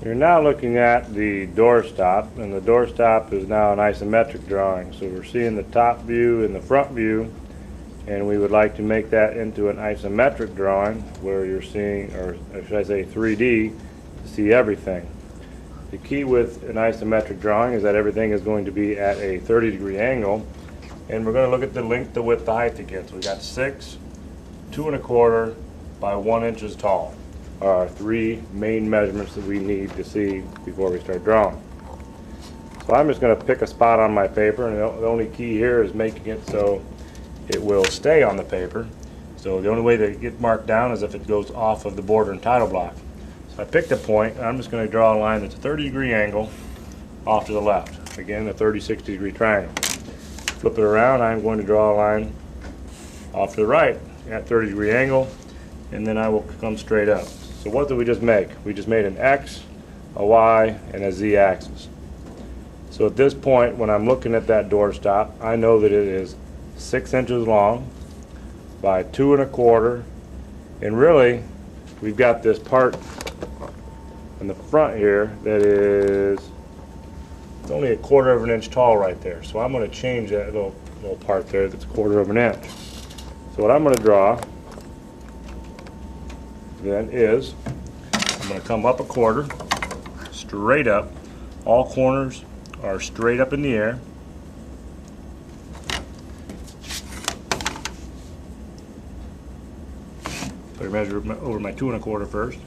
You're now looking at the doorstop, and the doorstop is now an isometric drawing. So we're seeing the top view and the front view, and we would like to make that into an isometric drawing where you're seeing, or should I say 3D, to see everything. The key with an isometric drawing is that everything is going to be at a 30-degree angle, and we're going to look at the length, the width, the height again. So we got 6, 2 1/4 by 1 inches tall are our 3 main measurements that we need to see before we start drawing. So I'm just going to pick a spot on my paper, and the only key here is making it so it will stay on the paper. So the only way to get marked down is if it goes off of the border and title block. So I picked a point, and I'm just going to draw a line that's a 30-degree angle off to the left. Again, a 30-60-degree triangle. Flip it around, I'm going to draw a line off to the right at 30-degree angle, and then I will come straight up. So what did we just make? We just made an X, a Y, and a Z axis. So at this point, when I'm looking at that doorstop, I know that it is 6 inches long by 2 1/4, and really we've got this part in the front here that is, it's only 1/4 of an inch tall right there. So I'm going to change that little part there that's 1/4 of an inch. So what I'm going to draw then is, I'm going to come up 1/4, straight up. All corners are straight up in the air. So I measure over my 2 1/4 first.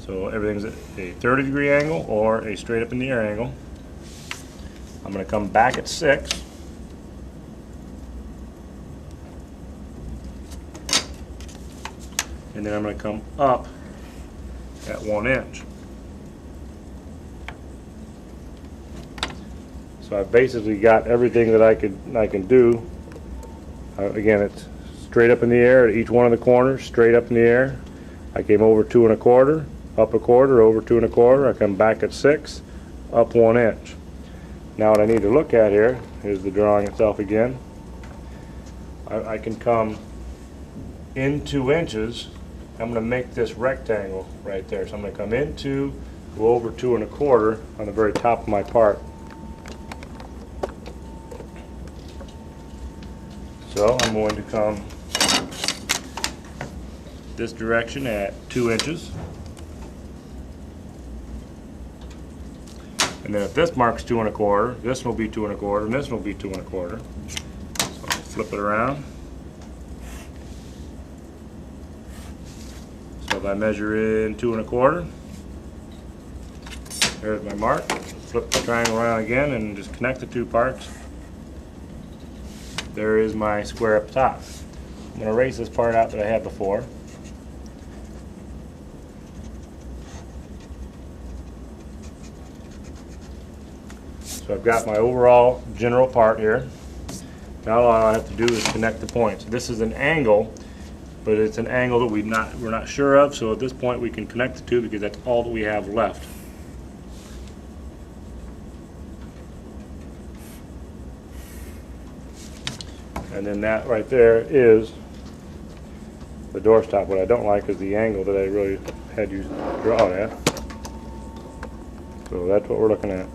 So everything's at a 30-degree angle or a straight up in the air angle. I'm going to come back at 6. And then I'm going to come up at 1 inch. So I've basically got everything that I can do. Again, it's straight up in the air at each one of the corners, straight up in the air. I came over 2 1/4, up 1/4, over 2 1/4. I come back at 6, up 1 inch. Now what I need to look at here is the drawing itself again. I can come in 2 inches. I'm going to make this rectangle right there. So I'm going to come in 2, go over 2 1/4 on the very top of my part. So I'm going to come this direction at 2 inches. And then if this marks 2 1/4, this will be 2 1/4, and this will be 2 1/4. So I'll flip it around. So if I measure in 2 1/4, there's my mark. Flip the triangle around again and just connect the 2 parts. There is my square up top. I'm going to erase this part out that I had before. So I've got my overall general part here. Now all I have to do is connect the points. This is an angle, but it's an angle that we're not sure of, so at this point we can connect the 2 because that's all that we have left. And then that right there is the doorstop. What I don't like is the angle that I really had you draw at. So that's what we're looking at.